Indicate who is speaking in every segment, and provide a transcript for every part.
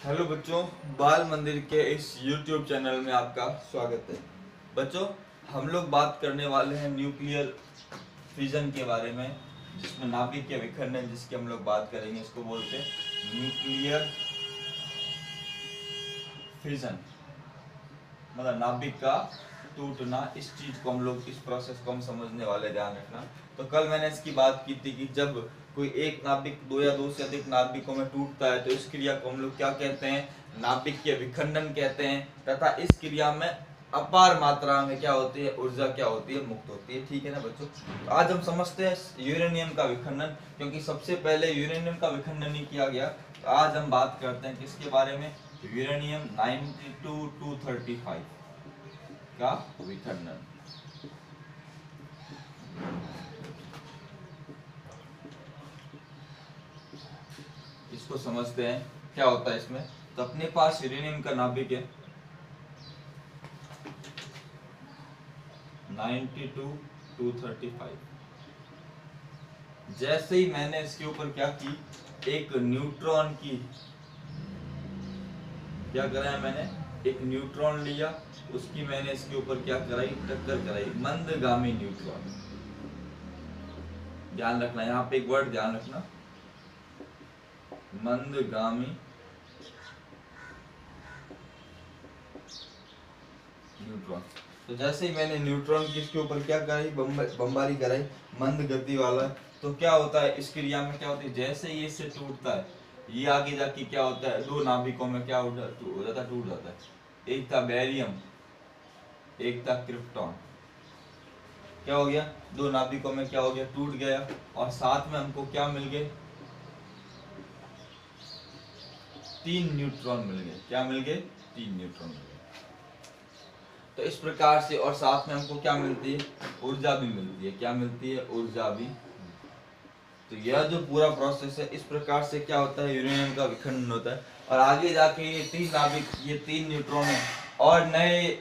Speaker 1: Hello बच्चों, बाल मंदिर के इस YouTube चैनल में आपका स्वागत है। बच्चों, हम लोग बात करने वाले हैं न्यूक्लियर फिजन के बारे में, जिसमें नाभिक के विखंडन जिसकी हम लोग बात करेंगे, इसको बोलते हैं न्यूक्लियर फिजन, मतलब नाभिक का टूटना। इस चीज को हम लोग, इस प्रोसेस को हम समझने वाले, ध्यान रखना। तो कल मैंने इसकी बात की थी कि जब कोई एक नाभिक दो या दो से अधिक नाभिकों में टूटता है तो इस क्रिया को हम लोग क्या कहते हैं, नाभिक के विखंडन कहते हैं। तथा इस क्रिया में अपार मात्रा में क्या होती है, ऊर्जा क्या होती है, मुक्त होती है। ठीक है ना बच्चों। तो आज हम समझते हैं यूरेनियम का विखंडन, क्योंकि सबसे पहले यूरेनियम का विखंडन ही किया गया। तो आज हम बात करते हैं किसके बारे में, यूरेनियम 92-235 का विखंडन। इसको समझते हैं क्या होता है इसमें। तो अपने पास यूरेनियम का नाभिक है 92-235। जैसे ही मैंने इसके ऊपर क्या की, एक न्यूट्रॉन की क्या कराया, मैंने एक न्यूट्रॉन लिया, उसकी मैंने इसके ऊपर क्या कराई, टक्कर कराई, मंदगामी न्यूट्रॉन। ध्यान रखना, यहाँ पे एक वर्ड ध्यान रखना, मंदगामी न्यूट्रॉन। तो जैसे ही मैंने न्यूट्रॉन की इसके ऊपर क्या कराई, बमबारी कराई, मंद गति वाला। तो क्या होता है इस क्रिया में, क्या होती है, जैसे ये इससे टूटता है, ये आगे जाके क्या होता है, दो नाभिकों में क्या हो जाता है, टूट जाता है। एक था बेरियम, एक था क्रिप्टॉन। क्या हो गया, दो नाभिकों में क्या हो गया, टूट गया। और साथ में हमको क्या मिल गए, 3 न्यूट्रॉन मिल गए। क्या मिल गए, 3 न्यूट्रॉन मिल गए। तो इस प्रकार से, और साथ में हमको क्या मिलती है, ऊर्जा भी मिलती है। क्या मिलती है, ऊर्जा भी। तो यह जो पूरा प्रोसेस है, इस प्रकार से क्या होता है, यूरेनियम का विखंडन होता है। और आगे जाके ये 3 नाभिक, ये 3 न्यूट्रॉन है, और नए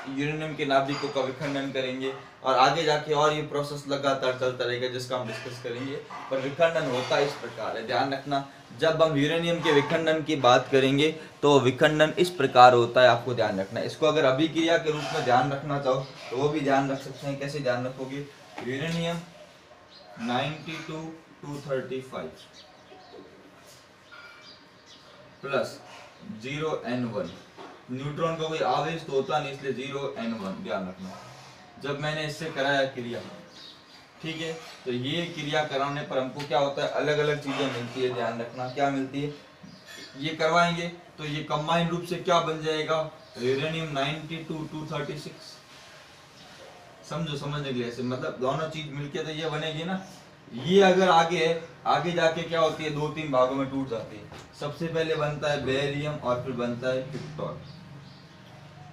Speaker 1: यूरेनियम के नाभिकों का विखंडन करेंगे। और आगे जाके और ये प्रोसेस लगातार चलता रहेगा, जिसका हम डिस्कस करेंगे। पर विखंडन होता इस प्रकार है, ध्यान रखना। जब हम यूरेनियम के विखंडन की बात करेंगे तो विखंडन इस प्रकार होता है, आपको ध्यान रखना है। इसको अगर अभिक्रिया के रूप में ध्यान रखना चाहो तो वो भी ध्यान रख सकते हैं। कैसे ध्यान रखोगे, यूरेनियम 92-235 प्लस 0N1। न्यूट्रॉन का कोई आवेश तो होता नहीं, इसलिए 0N1 ध्यान रखना। जब मैंने इससे कराया क्रिया, ठीक है, तो ये क्रिया कराने पर हमको क्या होता है, अलग अलग चीजें मिलती है। ध्यान रखना क्या मिलती है, ये करवाएंगे तो ये कंबाइन रूप से क्या बन जाएगा, यूरेनियम 92-236। समझो, समझने के लिए ऐसे, मतलब दोनों चीज मिलके तो ये बनेगी ना। ये अगर आगे जाके क्या होती है, 2-3 भागों में टूट जाती है। सबसे पहले बनता है बेरियम और फिर बनता है क्रिप्टॉन।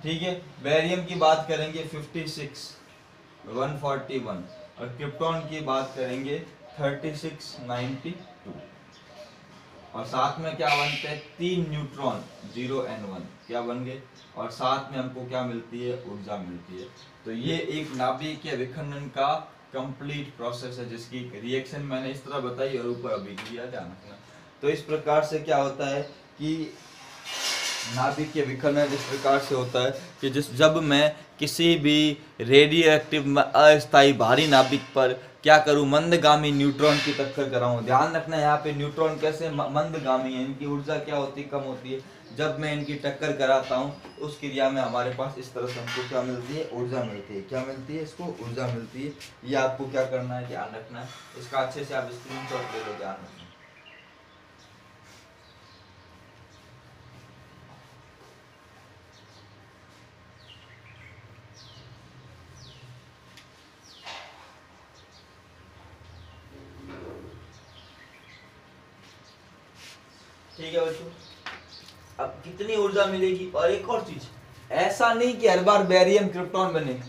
Speaker 1: ठीक है, बेरियम की बात करेंगे 56, 141, और क्रिप्टॉन की बात करेंगे 36, 92। और साथ में क्या बनते हैं, 3 न्यूट्रॉन 0N1 क्या बन गए। और साथ में हमको क्या मिलती है, ऊर्जा मिलती है। तो ये एक नाभिक के विखंडन का कंप्लीट प्रोसेस है, जिसकी रिएक्शन मैंने इस तरह बताई और ऊपर अभिक्रिया, ध्यान रखना। तो इस प्रकार से क्या होता है कि नाभिक के विखंडन इस प्रकार से होता है कि जब मैं किसी भी रेडियो एक्टिव अस्थायी भारी नाभिक पर क्या करूं, मंदगामी न्यूट्रॉन की टक्कर कराऊं। ध्यान रखना, यहाँ पे न्यूट्रॉन कैसे मंदगामी है, इनकी ऊर्जा क्या होती है, कम होती है। जब मैं इनकी टक्कर कराता हूँ उस क्रिया में हमारे पास इस तरह से हमको क्या मिलती है, ऊर्जा मिलती है। क्या मिलती है, इसको ऊर्जा मिलती है। ये आपको क्या करना है, ध्यान रखना है। इसका अच्छे से आप स्क्रीनशॉट ले लो, ध्यान रखना। ठीक है बच्चों, अब कितनी ऊर्जा मिलेगी। और एक और चीज, ऐसा नहीं कि हर बार बेरियम क्रिप्टॉन बने।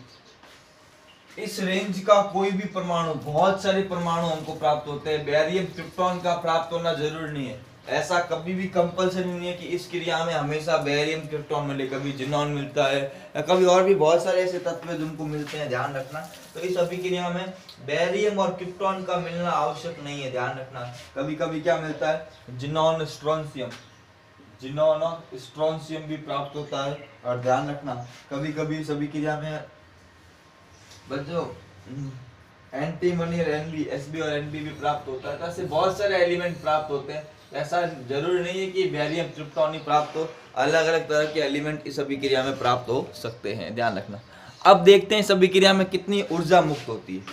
Speaker 1: इस रेंज का कोई भी परमाणु, बहुत सारे परमाणु हमको प्राप्त होते हैं, बेरियम क्रिप्टॉन का प्राप्त होना जरूरी नहीं है। ऐसा कभी भी कंपलसरी नहीं है कि इस क्रिया में हमेशा बेरियम क्रिप्टॉन मिले। कभी जिनॉन मिलता है, या कभी और भी बहुत सारे ऐसे तत्व जिनको मिलते हैं, ध्यान रखना। तो इस अभिक्रिया में बेरियम और क्रिप्टॉन का मिलना आवश्यक नहीं है, ध्यान रखना। कभी कभी क्या मिलता है, जिनॉन स्ट्रोंशियम, जिनोन स्ट्रोंशियम भी प्राप्त होता है। और ध्यान रखना कभी कभी सभी क्रिया में बच्चों एंटीमनी और एनबी, एसबी और एनबी भी प्राप्त होता है। तो ऐसे बहुत सारे एलिमेंट प्राप्त होते हैं। ऐसा जरूरी नहीं है कि बेरियम ट्रिप्टोन ही प्राप्त हो, अलग अलग तरह के एलिमेंट इस सभी क्रिया में प्राप्त हो सकते हैं, ध्यान रखना। अब देखते हैं सभी क्रिया में कितनी ऊर्जा मुक्त होती है।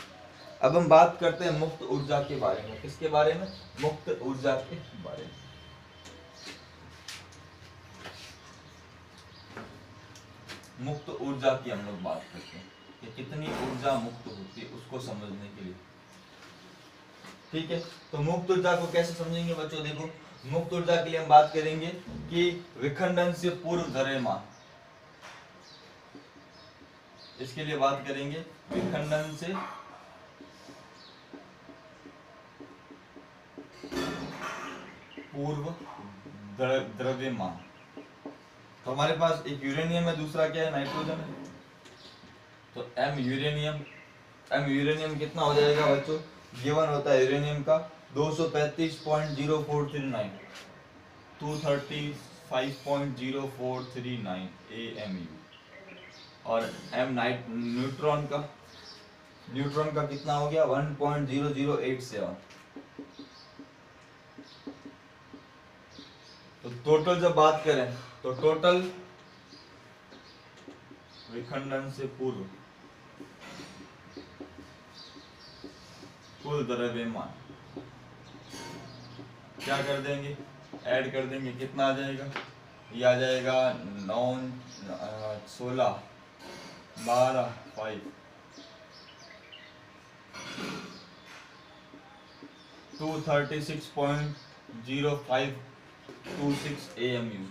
Speaker 1: अब हम बात करते हैं मुक्त ऊर्जा के बारे में। किसके बारे में? मुक्त ऊर्जा के बारे में। मुक्त ऊर्जा की हम लोग बात करते हैं कि कितनी ऊर्जा मुक्त होती है उसको समझने के लिए। ठीक है, तो मुक्त ऊर्जा को कैसे समझेंगे बच्चों? देखो, मुक्त ऊर्जा के लिए हम बात करेंगे कि विखंडन से पूर्व द्रव्यमान, इसके लिए बात करेंगे विखंडन से पूर्व द्रव्यमान। तो हमारे पास एक यूरेनियम है, दूसरा क्या है? नाइट्रोजन है। तो एम यूरेनियम कितना हो जाएगा बच्चों? गिवन होता है यूरेनियम का 235.0439, 235.0439 AMU। और एम न्यूट्रॉन का कितना हो गया? 1.0087। तो टोटल जब बात करें तो टोटल विखंडन से पूर्व कुल द्रव्यमान क्या कर देंगे? ऐड कर देंगे। कितना आ जाएगा? ये आ जाएगा 9 16 12 5 236.0526 AMU।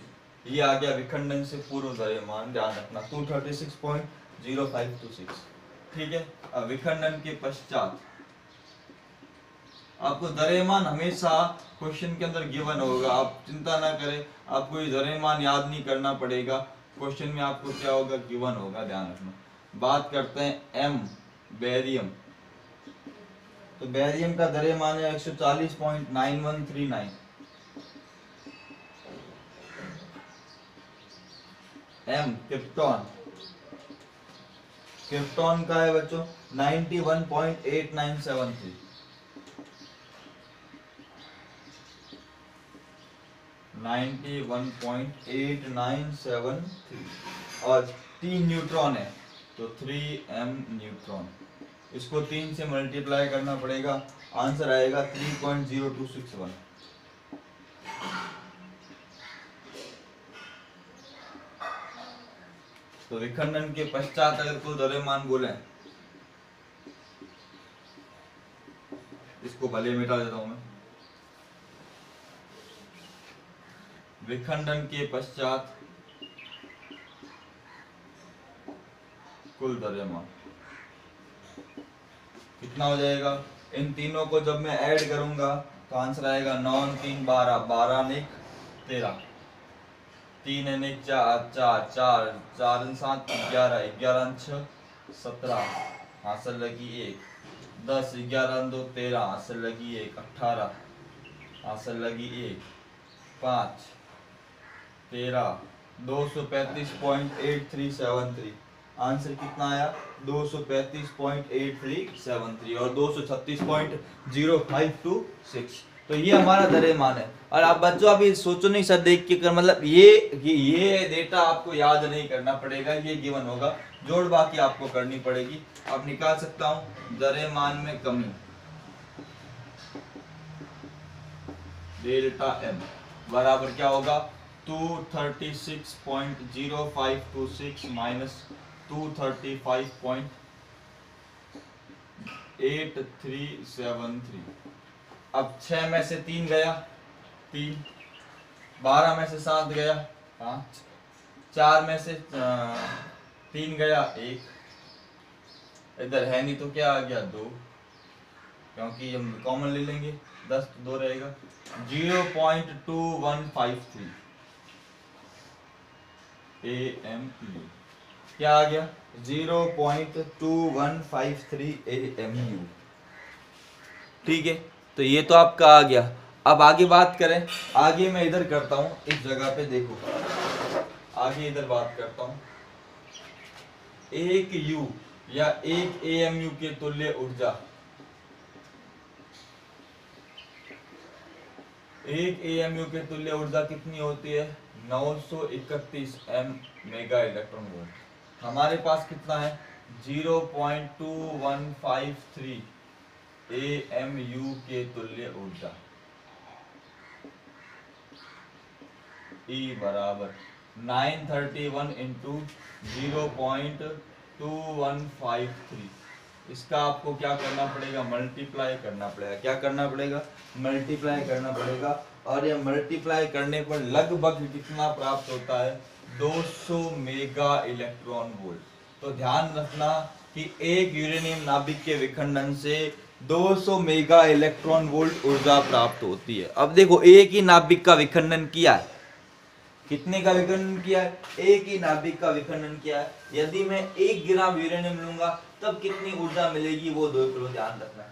Speaker 1: ये आ गया विखंडन से पूर्व द्रव्यमान, ध्यान रखना 236.0526। ठीक है, अब विखंडन के पश्चात आपको द्रव्यमान हमेशा क्वेश्चन के अंदर गिवन होगा, आप चिंता ना करें, आपको ये द्रव्यमान याद नहीं करना पड़ेगा। क्वेश्चन में आपको क्या होगा? गिवन होगा, ध्यान रखना। बात करते हैं एम बेरियम। तो बेरियम का द्रव्यमान है 140.9139। एम क्रिप्टॉन का है बच्चों 91.8973। 91.8973। और 3 न्यूट्रॉन है तो 3m न्यूट्रॉन। इसको 3 से मल्टीप्लाई करना पड़ेगा, आंसर आएगा 3.0261। तो विखंडन के पश्चात अगर कोई द्रव्यमान बोले, इसको भले मिटा देता हूं मैं। विखंडन के पश्चात कुल द्रव्यमान कितना हो जाएगा? इन तीनों को जब मैं ऐड करूंगा तो आंसर आएगा 9 3 12 12 निक 13, 3 निक 4 4 4 4 7 11 11 6 17 हासिल लगी 1, 10 11 2 13 हासिल लगी 1, 18 हासिल लगी 1, 5 13 235.8373। आंसर कितना आया? 235.8373 और 236.0526। तो ये हमारा द्रव्यमान है। और आप बच्चों अभी सोचो नहीं सर देख के कर, मतलब ये डेटा आपको याद नहीं करना पड़ेगा, ये गिवन होगा, जोड़ बाकी आपको करनी पड़ेगी। आप निकाल सकता हूं द्रव्यमान में कमी डेल्टा एम बराबर क्या होगा? 236.0526 माइनस 235.8373। अब 6 में से 3 गया 3, 12 में से 7 गया 5, 4 में से 3 गया 1, इधर है नहीं तो क्या आ गया 2, क्योंकि हम कॉमन ले लेंगे 10 तो 2 रहेगा। 0.2153 AMU क्या आ गया? 0.2153 AMU। ठीक है, तो ये तो आपका आ गया। अब आगे बात करें, आगे मैं इधर करता हूं, इस जगह पे देखो, आगे इधर बात करता हूं, एक यू या एक एएमयू के तुल्य ऊर्जा, एक एएमयू के तुल्य ऊर्जा कितनी होती है? 931 मेगा इलेक्ट्रॉन वोल्ट। हमारे पास कितना है? 0.2153 एएमयू के तुल्य ऊर्जा, E बराबर 931 इंटू 0.2153। इसका आपको क्या करना पड़ेगा? मल्टीप्लाई करना पड़ेगा। क्या करना पड़ेगा? मल्टीप्लाई करना पड़ेगा। और ये मल्टीप्लाई करने पर लगभग कितना प्राप्त होता है? 200 मेगा इलेक्ट्रॉन वोल्ट। तो ध्यान रखना कि एक यूरेनियम नाभिक के विखंडन से 200 मेगा इलेक्ट्रॉन वोल्ट ऊर्जा प्राप्त होती है। अब देखो, एक ही नाभिक का विखंडन किया है, कितने का विखंडन किया है? एक ही नाभिक का विखंडन किया है। यदि मैं 1 ग्राम यूरेनियम लूंगा तब कितनी ऊर्जा मिलेगी वो 2 किलो, ध्यान रखना।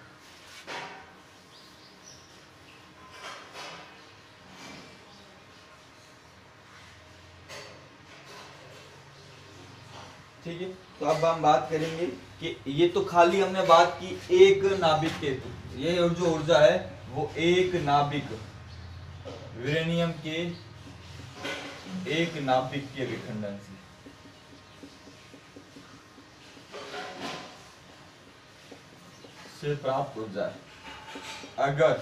Speaker 1: ठीक है, तो अब हम बात करेंगे कि ये तो खाली हमने बात की एक नाभिक के, ये जो ऊर्जा है वो एक नाभिक यूरेनियम के एक नाभिक के विखंडन से प्राप्त ऊर्जा है। अगर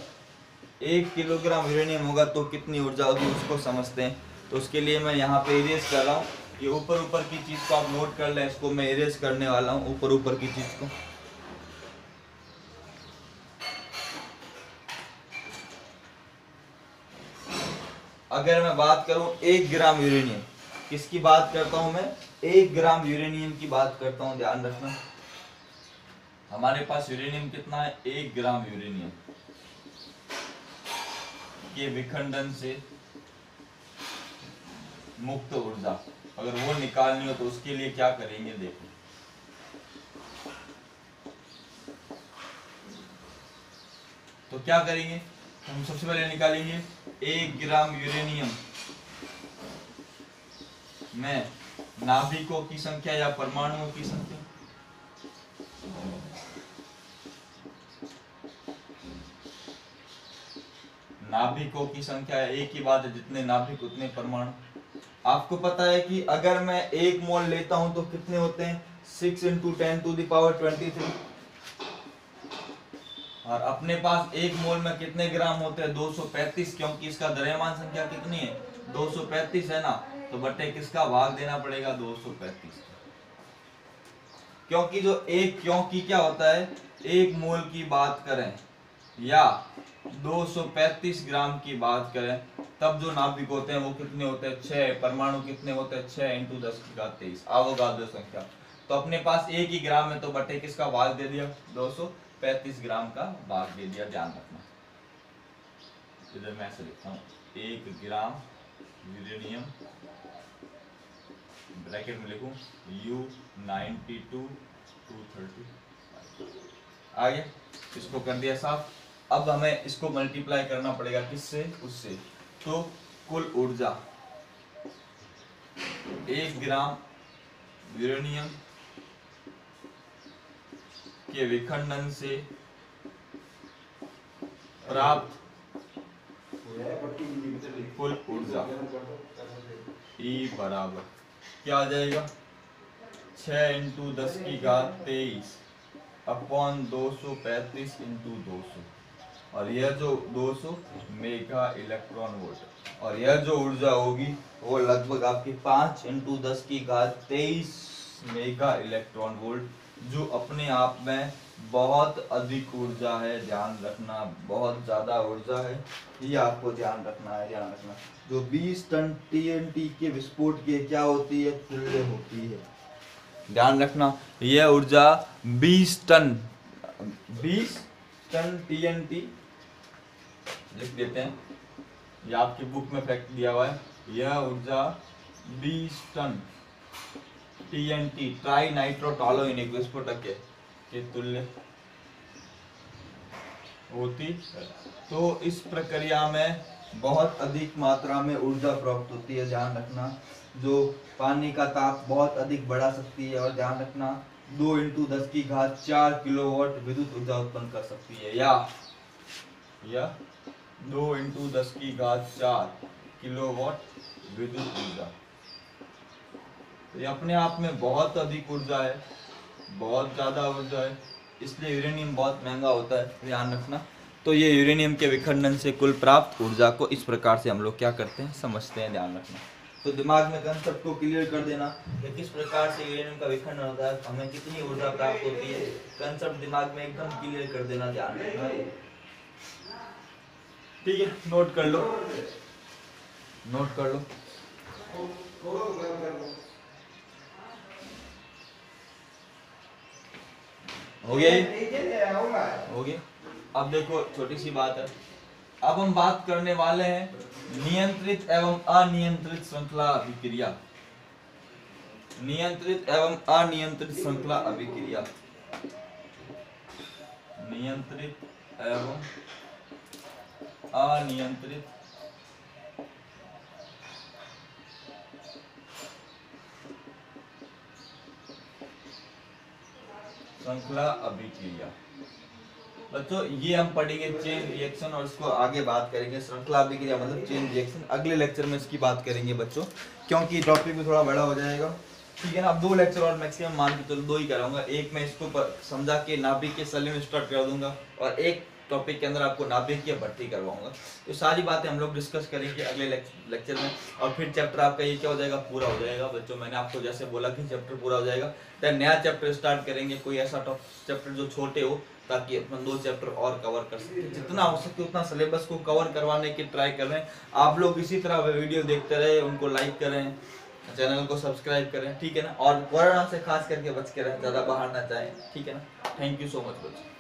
Speaker 1: 1 किलोग्राम यूरेनियम होगा तो कितनी ऊर्जा होगी उसको समझते हैं। तो उसके लिए मैं यहाँ पे इरेज कर रहा हूँ, ये ऊपर ऊपर की चीज को आप नोट कर लें, इसको मैं इरेज करने वाला हूँ, ऊपर ऊपर की चीज को। अगर मैं बात करूं 1 ग्राम यूरेनियम, किसकी बात करता हूं मैं? 1 ग्राम यूरेनियम की बात करता हूं, ध्यान रखना। हमारे पास यूरेनियम कितना है? 1 ग्राम यूरेनियम के विखंडन से मुक्त ऊर्जा अगर वो निकालनी हो तो उसके लिए क्या करेंगे? देखो, तो क्या करेंगे? हम सबसे पहले निकालेंगे 1 ग्राम यूरेनियम में नाभिकों की संख्या या परमाणुओं की संख्या। नाभिकों की संख्या एक ही बात है, जितने नाभिक उतने परमाणु। आपको पता है कि अगर मैं 1 मोल लेता हूं तो कितने होते हैं? 6 × 10⁻23। और अपने पास 1 मोल में कितने ग्राम होते हैं? 235, क्योंकि इसका द्रव्यमान संख्या कितनी है? 235 है ना, तो बटे किसका भाग देना पड़ेगा? 235। क्योंकि जो एक, क्योंकि क्या होता है, 1 मोल की बात करें या 235 ग्राम की बात करें, तब जो नाभिक होते हैं वो कितने होते हैं? 6। परमाणु कितने होते हैं? 6 × 10⁻23 अवोगाद्रो संख्या। तो अपने पास 1 ही ग्राम है तो बटे किसका भाग दे दिया? 235 ग्राम का भाग दे दिया, ध्यान रखना। इधर मैं ऐसे लिखता हूँ, 1 ग्राम यूरेनियम, ब्रैकेट में लिखूं U92-230। आगे इसको कर दिया साफ। अब हमें इसको मल्टीप्लाई करना पड़ेगा, किससे? उससे। तो कुल ऊर्जा 1 ग्राम यूरेनियम के विखंडन से प्राप्त कुल ऊर्जा E बराबर क्या आ जाएगा? 6 × 10⁻23 अपॉन 235 × 200, और यह जो 200 मेगा इलेक्ट्रॉन वोल्ट, और यह जो ऊर्जा होगी वो लगभग आपकी 5 × 10⁻23 मेगा इलेक्ट्रॉन वोल्ट, जो अपने आप में बहुत अधिक ऊर्जा है। ध्यान रखना, बहुत ज्यादा ऊर्जा है, ये आपको ध्यान रखना है। ध्यान रखना, जो 20 टन TNT के विस्फोट के क्या होती है? तुल्य होती है। ध्यान रखना, यह ऊर्जा 20 टन TNT लिख देते हैं, ये आपकी बुक में फैक्ट दिया हुआ है। यह ऊर्जा 20 टन TNT ट्राई नाइट्रोटोलुइनिक विस्फोटक के तुल्य होती है। तो इस प्रक्रिया में बहुत अधिक मात्रा में ऊर्जा प्राप्त होती है, ध्यान रखना। जो पानी का ताप बहुत अधिक बढ़ा सकती है, और ध्यान रखना 2 × 10⁴ किलोवाट विद्युत ऊर्जा उत्पन्न कर सकती है, या 2 × 10⁴ किलोवाट विद्युत ऊर्जा। ये अपने आप में बहुत अधिक ऊर्जा है, बहुत ज़्यादा ऊर्जा है, इसलिए यूरेनियम बहुत महंगा होता है, ध्यान रखना। तो ये यूरेनियम के विखंडन से कुल प्राप्त ऊर्जा को इस प्रकार से हम लोग क्या करते हैं, समझते हैं, ध्यान रखना। तो दिमाग में कंसेप्ट को क्लियर कर देना कि किस प्रकार से यूरेनियम का विखंडन होता है, हमें कितनी ऊर्जा प्राप्त होती है, कंसेप्ट दिमाग में एकदम क्लियर कर देना, ध्यान रखना। ठीक है, नोट कर लो, नोट कर लो। हो गया, हो गया। अब देखो छोटी सी बात है, अब हम बात करने वाले हैं नियंत्रित एवं अनियंत्रित श्रृंखला अभिक्रिया। नियंत्रित एवं अनियंत्रित श्रृंखला अभिक्रिया। नियंत्रित एवं अनियंत्रित श्रृंखला अभिक्रिया। बच्चों ये हम पढ़ेंगे चेन रिएक्शन, और इसको आगे बात करेंगे। श्रृंखला अभिक्रिया मतलब चेन रिएक्शन, अगले लेक्चर में इसकी बात करेंगे बच्चों, क्योंकि टॉपिक भी थोड़ा बड़ा हो जाएगा। ठीक है ना। अब 2 लेक्चर और मैक्सिमम मान के चलो 2 ही कराऊंगा। एक मैं इसको समझा के नाभिक के सलीम स्टार्ट कर दूंगा, और एक टॉपिक के अंदर आपको नाभिक की भर्ती करवाऊंगा। तो सारी बातें हम लोग डिस्कस करेंगे अगले लेक्चर में, और फिर चैप्टर आपका ये क्या हो जाएगा, पूरा हो जाएगा बच्चों। मैंने आपको जैसे बोला कि चैप्टर पूरा हो जाएगा, तो नया चैप्टर स्टार्ट करेंगे, कोई ऐसा चैप्टर जो छोटे हो, ताकि अपन 2 चैप्टर और कवर कर सके। जितना हो सके उतना सिलेबस को कवर करवाने की ट्राई कर रहे हैं। आप लोग इसी तरह वीडियो देखते रहे, उनको लाइक करें, चैनल को सब्सक्राइब करें, ठीक है ना। और कोरोना से खास करके बच के रहें, ज़्यादा बाहर ना जाएं, ठीक है ना। थैंक यू सो मच बच्चों।